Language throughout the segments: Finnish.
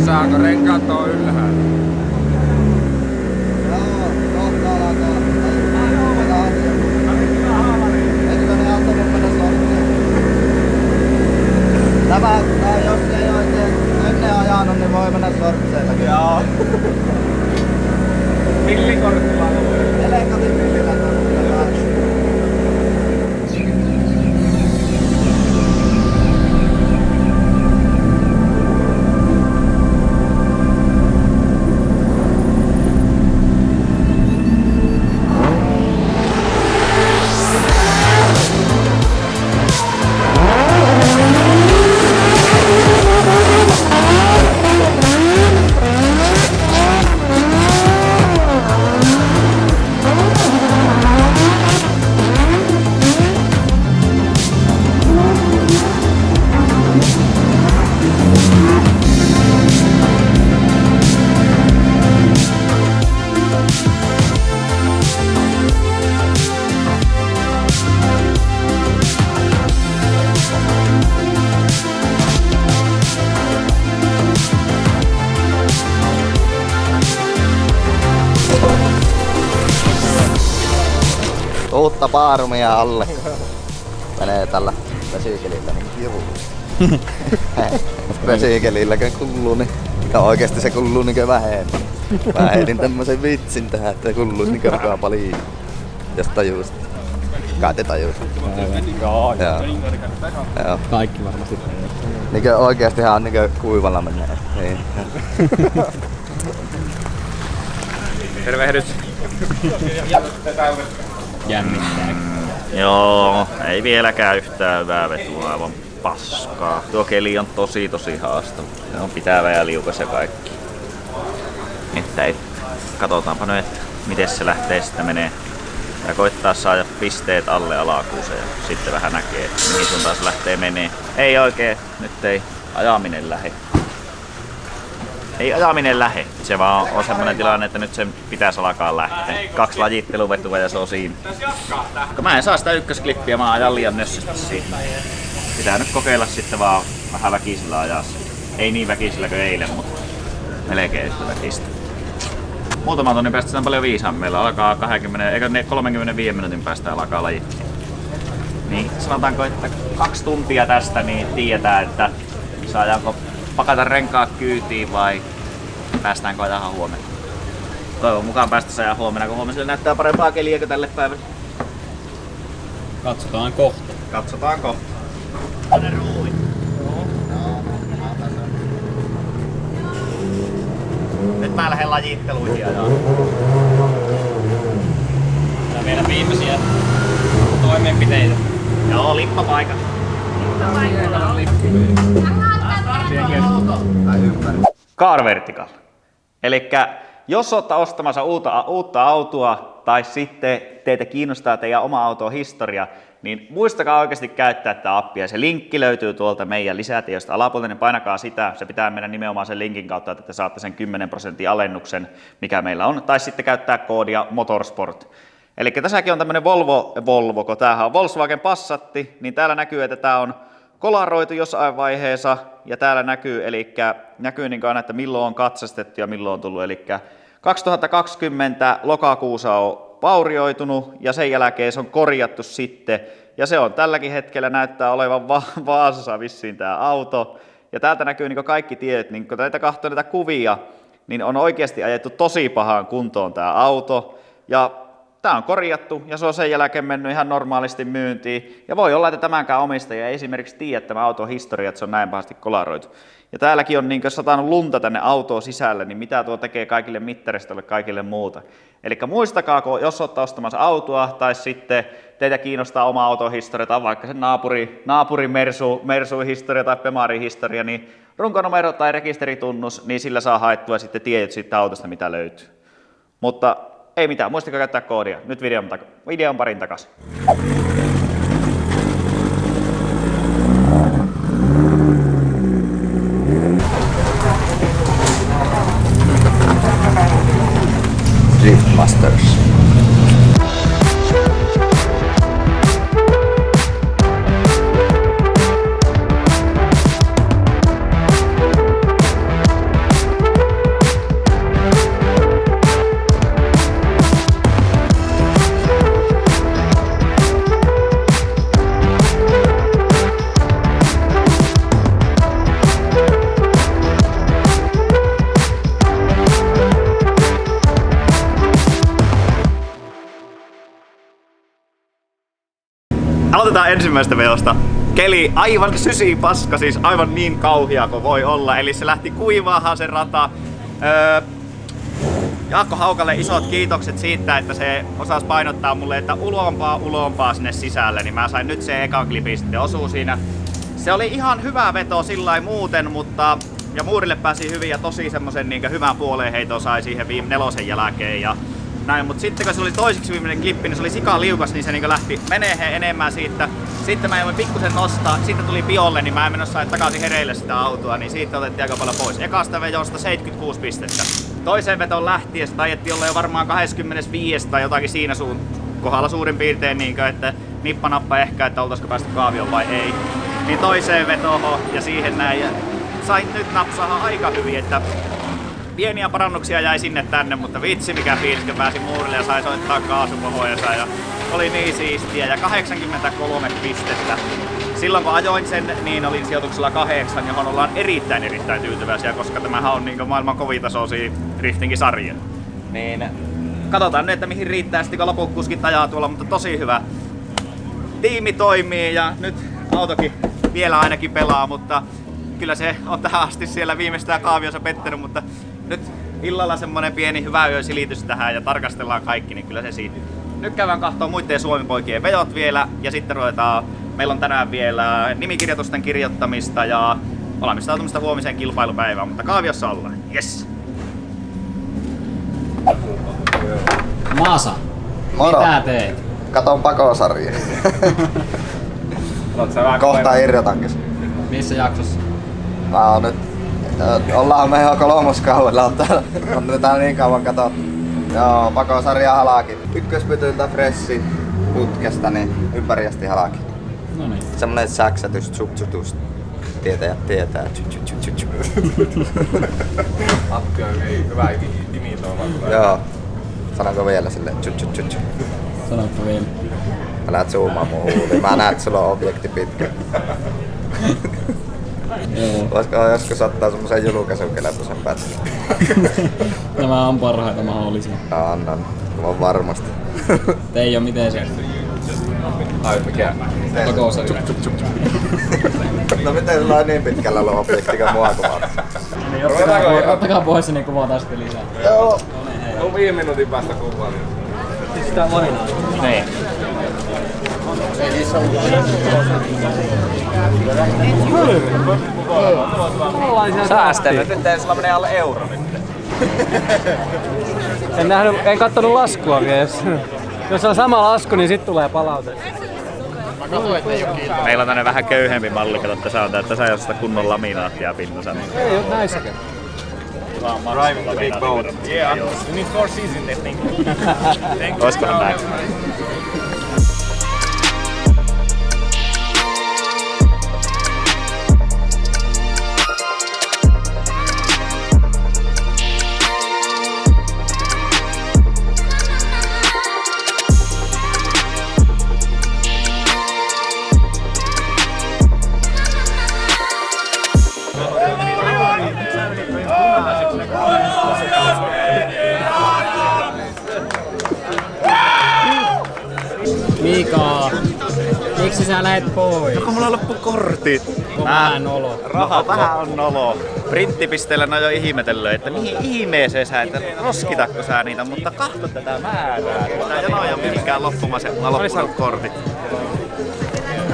Saako renkaat on ylhäällä? Joo, kohta alkaa. Eikö ne antanut mennä sortseen? Tämä, jos ei oikein ennen ajanut, niin voi mennä sortseillakin. Joo. Millikortilla on? Elekotin millillä kortilla. Uutta baarumia alle. Menee tällä vesikelillä niin kivu. Vesikelilläkään kulluu niin. Ja oikeesti se kulluu niinkö vähemmän. Mä heitin tämmösen vitsin tähän, että kulluu niinkö mukaan paljon. Jos tajuusit. Kai te tajuusit. Joo. Joo. Kaikki varmasti. Niinkö oikeestihan on niinkö kuivalla menee. Niin. Tervehdys. Jännittää. Joo, ei vieläkään yhtään hyvää vetua, aivan paskaa. Tuo keli on tosi haastava. Se on pitävä ja liukas ja kaikki. Katsotaanpa nyt, että miten se lähtee sitten menee. Ja koittaa saada pisteet alle alakuuseen ja sitten vähän näkee, mihin suuntaan se lähtee menee. Ei oikein, nyt ei ajaminen lähe. Ei ajaminen lähe. Se vaan on semmoinen tilanne, että nyt sen pitäisi alkaa lähteä. 2 lajitteluvetua ja se on siinä. Mä en saa sitä ykkösklippiä, mä ajan liian nössösti siinä. Pitää nyt kokeilla sitten vaan vähän väkisillä ajaa. Ei niin väkisillä kuin eilen, mutta melkein yhtä väkistä. Muutaman tunnin päästä se on paljon viisaammin. Meillä alkaa 35 minuutin päästä alkaa lajittelu. Niin sanotaanko, että 2 tuntia tästä niin tiedetään, että saadaanko pakata renkaat kyytiin vai päästäänkö ajamaan huomenna. Toivon mukaan päästä ajaa huomenna, kun huomenna näyttää parempaa keliä kuin tälle päivälle. Katsotaan kohta. Katsotaan kohta. Tänne ruuvi. Nyt mä lähden lajitteluihin ajaa. Tää vielä viimeisiä toimenpiteitä. Joo, lippapaikat. Car Vertical. Elikkä jos olette ostamassa uutta autoa tai sitten teitä kiinnostaa teidän oma auton historia, niin muistakaa oikeasti käyttää tätä appia. Se linkki löytyy tuolta meidän lisätiedosta alapuolelta, niin painakaa sitä. Se pitää mennä nimenomaan sen linkin kautta, että te saatte sen 10% alennuksen, mikä meillä on. Tai sitten käyttää koodia Motorsport. Eli tässäkin on tämmönen Volvo, kun tämähän on Volkswagen Passatti, niin täällä näkyy, että tämä on kolaroitu jossain vaiheessa, ja täällä näkyy niin aina, että milloin on katsastettu ja milloin on tullut. Eli 2020 lokakuussa on vaurioitunut, ja sen jälkeen se on korjattu sitten, ja se on tälläkin hetkellä näyttää olevan Vaasassa vissiin tämä auto. Ja täältä näkyy niin kaikki tiedot, niin kun näitä katsoo näitä kuvia, niin on oikeasti ajettu tosi pahaan kuntoon tämä auto, ja tämä on korjattu ja se on sen jälkeen mennyt ihan normaalisti myyntiin. Ja voi olla, että tämänkään omistaja ei esimerkiksi tiedä tämä auton historia, että se on näin pahasti kolaroitu. Ja täälläkin on niin satanut lunta tänne autoon sisälle, niin mitä tuo tekee kaikille mittaristolle, kaikille muuta. Eli muistakaa, jos olette ostamassa autoa tai sitten teitä kiinnostaa oma auton historia tai vaikka se naapuri Mersu-historia tai Pemari-historia, niin runkonumero tai rekisteritunnus, niin sillä saa haettua sitten tiedot siitä autosta, mitä löytyy. Mutta ei mitään, muistakaa käyttää koodia. Nyt videon parin takaisin. Drift Masters. ensimmäisestä vedosta. Keli aivan sysi paska, siis aivan niin kauhia kuin voi olla. Eli se lähti kuivaahan se rata. Jaakko Haukalle isot kiitokset siitä, että se osasi painottaa mulle, että ulompaa sinne sisälle. Niin mä sain nyt se ekan klipi sitten osuu siinä. Se oli ihan hyvä veto sillä muuten, mutta ja muurille pääsi hyvin ja tosi semmosen niin hyvän puoleen heiton sai siihen nelosen jälkeen ja näin. Mut sitten kun se oli toiseksi viimeinen klippi, niin se oli sika liukas, niin se niin lähti menee enemmän siitä. Sitten mä join pikkusen nostaa, sitten tuli piolle, niin mä en mennä sain takaisin hereille sitä autoa, niin siitä otettiin aika paljon pois. Ekasta vejosta 76 pistettä. Toiseen vetoon lähtiessä taidettiin olla jo varmaan 25 tai jotakin siinä kohdalla suurin piirtein, niin kuin, että nippanappa ehkä, että oltaisiko päästy kaavioon vai ei. Niin toiseen vetoon ja siihen näin. Ja sain nyt napsaha aika hyvin, että pieniä parannuksia jäi sinne tänne, mutta vitsi mikä fiilis, kun pääsi muurille ja sai soittaa kaasupohjansa ja oli niin siistiä ja 83 pistettä. Silloin kun ajoin sen, niin olin sijoituksella 8, johon ollaan erittäin tyytyväisiä, koska tämähän on niin maailman kovitasoisia driftingisarja. Niin katsotaan nyt, että mihin riittää sitten kun lopukkuskit ajaa tuolla, mutta tosi hyvä. Tiimi toimii ja nyt autokin vielä ainakin pelaa, mutta kyllä se on tähän asti siellä viimeistään kaaviossa pettänyt, mutta nyt illalla semmonen pieni hyvä yösilitys tähän ja tarkastellaan kaikki, niin kyllä se siitä. Nyt käydään kahtoo muiden Suomi-poikien vejot vielä ja sitten meillä on tänään vielä nimikirjoitusten kirjoittamista ja valmistautumista huomiseen kilpailupäivään, mutta kaaviossa ollaan. Yes! Maasa, Moro. mitä teet? Katon pakosarjaa. Kohta irrotankin sen. Missä jaksossa? Mä oon nyt... Ollaan me jo kolmoskaudella, on nyt niin kauan katsottu. Joo, pakosarja halaki. Ykköspytyltä Fressi putkesta, niin ympäriästi halaki. Noniin. Semmonen säksätys, tsup-tsutus. Tietää. Matti on hyvä imitoimaan. Joo. Sanonko vielä silleen tsup-tsup-tsup? Sanoppa vielä. Älä zoomaa mun huuliin. Mä näen, että sulla on objekti pitkä. Joo. Voisiko joskus ottaa semmosen julkaisukelpoisen pätkän? Nämä on parhaita mahdollisia. Annan. Mä varmasti. Teijo, miten se? Ai mikä? Pakosarja. No miten sulla on niin pitkällä ollut objekti kuin mua kuvat? Ottakaa pois niin kuvataan sitten lisää. Joo. On 5 minuutin päästä kuvaan. Sitä vainaa. Niin. Säästänyt, nyt ei sulla menee alle euro nyt. En kattonut laskua vielä. Jos on sama lasku, niin sit tulee palaute. Meillä on tänne vähän köyhempi malli, kato tässä on tässä ei ole sitä kunnon laminaattia pinnassa. Niin Ei oo näissäkään. drive the big boat. Yeah, you need 4 C's in this thing. Olisiko näin? Mika, miksi sä lähet pois? Kun mulla loppu kortit. On vähän nolo. Rahat vähän on nolo. Printtipisteellä on jo ihmetellyt, että mihin ihmeeseen sä, että roskitatko sä niitä, mutta katso tätä määrää. Tää jono ei ole mihinkään loppumassa, mulla on loppunut kortit.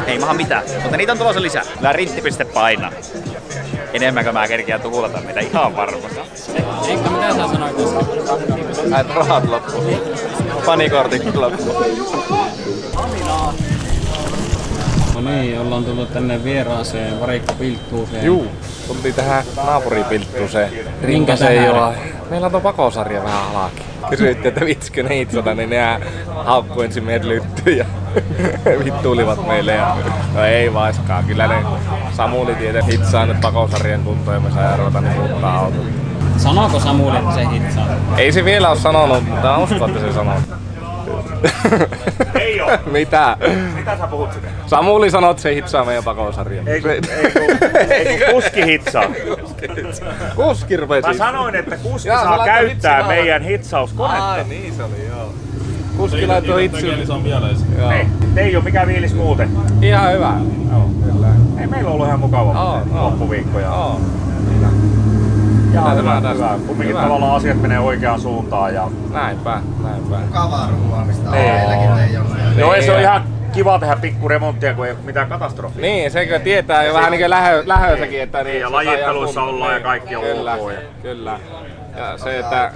Ei maha mitään, mutta niitä on tulossa lisää. Kyllä rinttipiste painaa. Enemmänkö mä kerkiän tuhlata niitä ihan varmasti. Eikka, mitä sä sanoit tuossa? Näet rahat loppu. Fanikortit loppu. No niin, ollaan tullut tänne vieraaseen Varikko Pilttuuseen. Juu, tultiin tähän naapuripilttuuseen. Minkä tähden? Meillä on tuo pakosarja vähän halaki. Kysyttiin, että vitsikö ne hitsota, niin nehän haukkui ensin meidät lyttyyn ja vittuulivat meille. Ja no ei vaiskaan, kyllä ne Samuli tietää hitsaa nyt pakosarjan kuntoon ja me saadaan ruveta niin muuttaa autoa. Sanooko Samuli, että se hitsaa? Ei se vielä ole sanonut, mutta mä uskon, että se sanoo. Ei oo! Mitä? Mitä sä puhut sitä? Samuli sanoo, että se hitsaa meidän pakosarjan. Ei kuski hitsaa. Kuski rupesi. Mä sanoin, että kuski Jaa, sä saa laitat käyttää hitsin alle. meidän hitsauskonetta. Ai niin se oli, joo. kuski laittoi itse. Se on mieleisin. Hei, ei oo mikään viilis muuten. Ihan hyvä. Joo, kyllä. Ei, meillä on ollut ihan mukava loppuviikkoja. Ja hyvä. Kumminkin tavallaan asiat menee oikeaan suuntaan. Ja... Näinpä. Mukavaa ruoamista. Meilläkin ei ole. Joo, se on ihan kiva tehdä pikku remonttia, kun ei ole mitään katastrofia. Niin, se kyllä tietää jo vähän niin kuin lähössäkin, että Niin, ja lajitteluissa ollaan ja kaikki on kyllä, ok. Kyllä. Ja se, että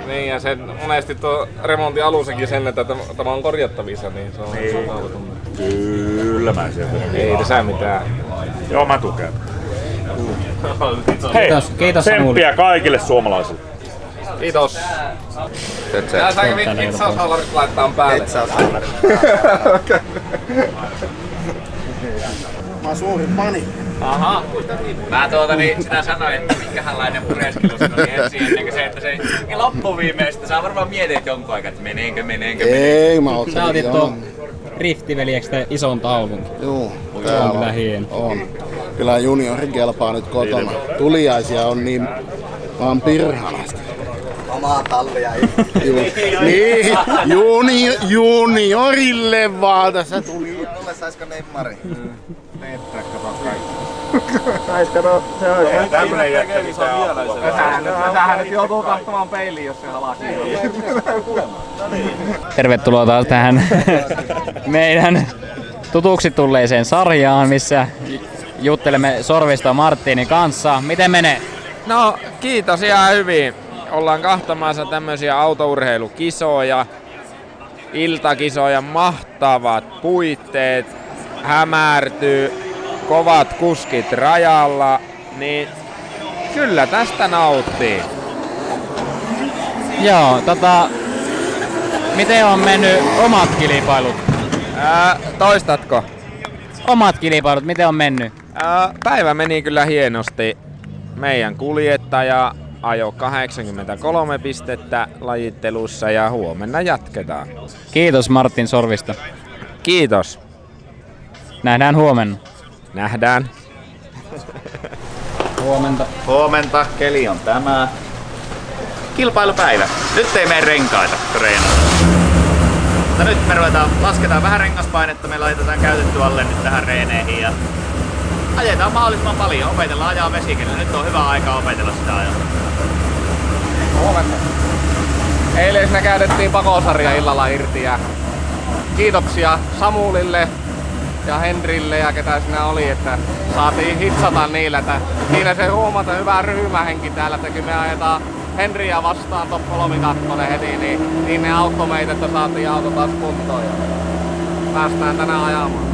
niin, ja sen monesti tuo remontin alussakin sen, että tämä on korjattavissa, niin se on suunnitelma. Kyllä mä sieltä. Ei tässä mitään. Joo, mä tuken. Hei, Kiitos tsemppiä kaikille suomalaisille. Kiitos. Tää säkin pitsaushallarit laittaa päälle. Pitsaushallarit. Mä oon suuri fani. Aha. Mä sitä sanoin, että minkähänlainen pureskelu se oli ensin ennen kuin se, että se loppuviimeistä saa varmaan mietit jonkun aikaa, että meneekö. Ei, mä oon. Sä otit tuon Riftiveljekstä ison taulun. Juu, Se on kyllä hieno. on. Kyllä juniori kelpaa nyt kotona. Tuliaisia on niin vaan pirhanasti. Omaa tallia. Niin, juniorille vaan tässä tuli. Mulle saisko nemmari? Tämmönen jätkä mitään apua. Sähän nyt joutuu katsomaan peiliin, jos se halaki. Tervetuloa taas tähän meidän tutuksi tulleeseen sarjaan, missä juttelemme Sorvista Martinin kanssa. Miten menee? No kiitos ihan hyvin. Ollaan kahtamassa tämmöisiä autourheilukisoja, iltakisoja, mahtavat puitteet, hämärtyy, kovat kuskit rajalla, niin kyllä tästä nauttii. Joo, miten on mennyt omat kilpailut? Toistatko? Omat kilpailut, miten on mennyt? Päivä meni kyllä hienosti. Meidän kuljettaja ajo 83 pistettä lajittelussa ja huomenna jatketaan. Kiitos Martin Sorvista. Kiitos. Nähdään huomenna. Nähdään. Huomenta. Huomenta, keli on tämä. Kilpailupäivä. Nyt ei mene renkaita treenata. Mutta nyt me lasketaan vähän rengaspainetta, me laitetaan käytetty alle nyt tähän reeneihin ja ajetaan mahdollisimman paljon, opetellaan ajaa vesikellä. Nyt on hyvä aika opetella sitä ajaa. Huomenta. Eilen me käytettiin pakosarja illalla irti ja kiitoksia Samulille ja Henrille ja ketä siinä oli, että saatiin hitsata niillä. Että siinä se huomata hyvä ryhmähenki täällä, että kun me ajetaan Henriä vastaan top 3-2 heti, niin ne auttoi meitä, että saatiin auto taas kuntoon ja päästään tänään ajamaan.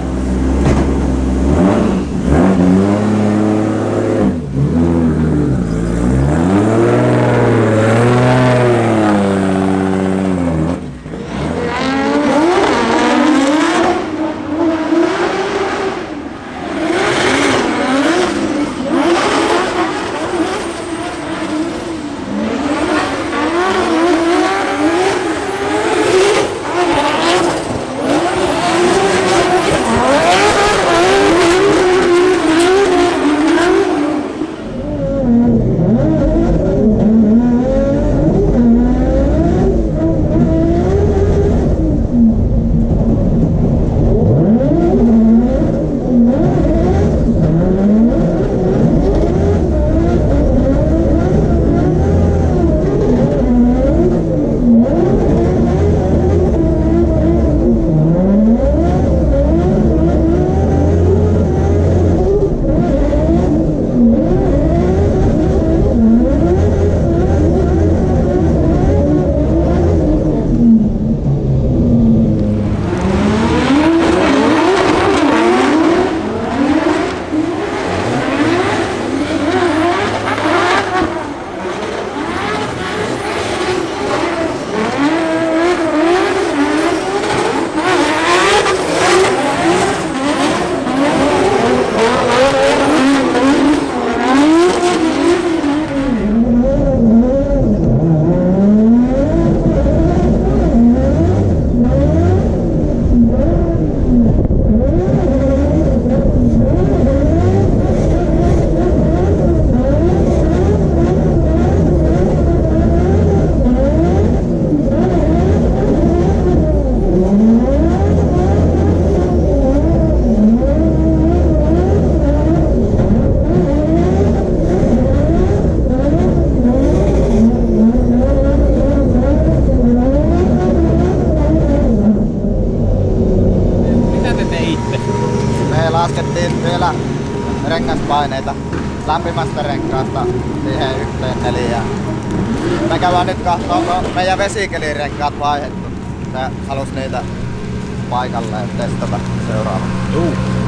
paineita lämpimästä renkaasta siihen 1.4. Me käydään nyt kahtoo, meidän vesikelirenkaat vaihdettu. Se halus niitä paikalle testata seuraavana.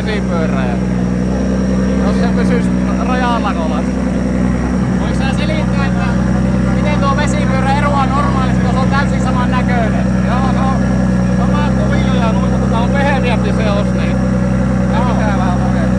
vesipyörää. Jos se pysyis rajalla kolas. Voiko sä selittää, että miten tuo vesipyörä eroaa normaalista, jos on täysin saman näköinen? Joo, se on sama kuvio ja noita on pehmeämpi seos, niin pitää vähän kokea.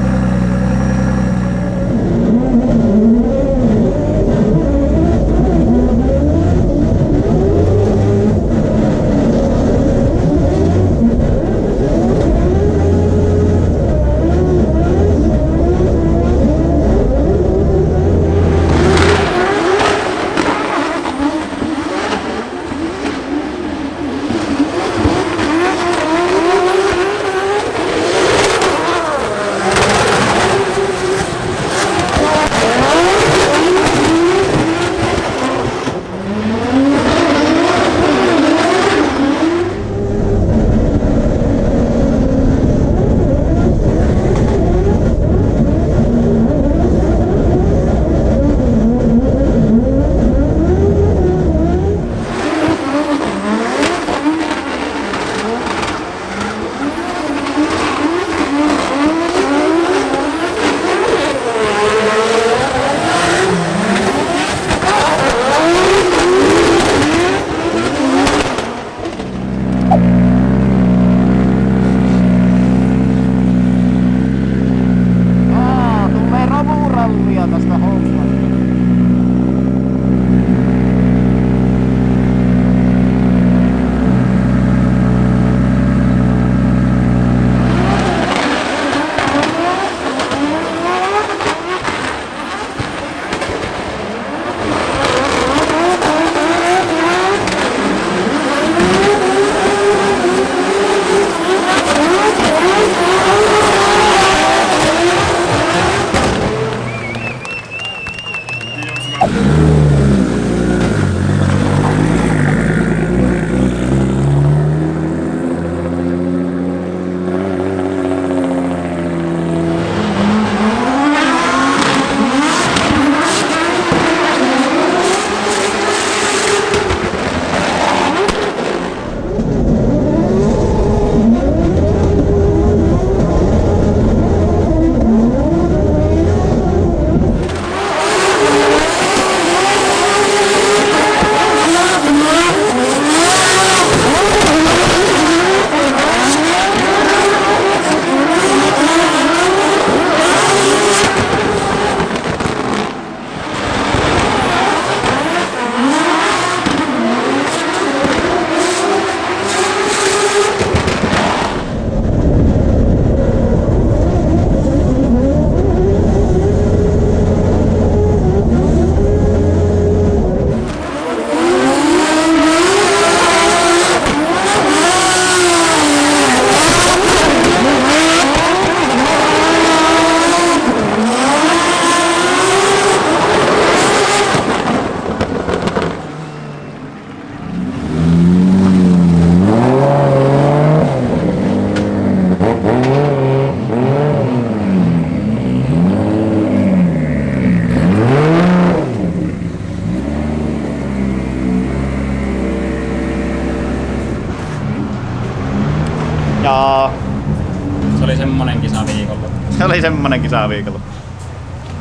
Se oli semmonen kisaviikolla.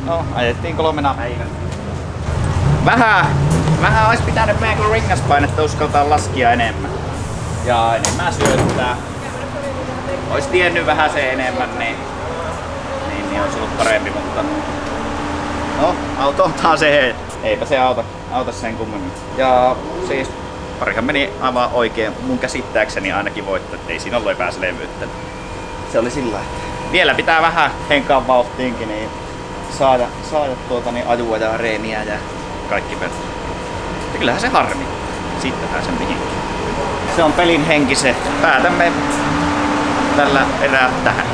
No, ajettiin 3 päivänä. Vähän olisi pitänyt meidän kuin rengaspainetta uskaltaa laskia enemmän. Ja enemmän syöttää. Ois tiennyt vähän se enemmän, niin olisi ollut parempi, mutta no, auto on taas se, eipä se auta sen kummemmin. Ja siis parihan meni aivan oikein, mun käsittääkseni ainakin voitto, ettei siinä ollut epäselvyyttä. Se oli sillä, että vielä pitää vähän henkaan vauhtiinkin, niin saada ajua ja reeniä ja kaikki perä. Ja kyllähän se harmi. Sittenhän sen mihinkin. Se on pelin henki se. Päätämme tällä erää tähän.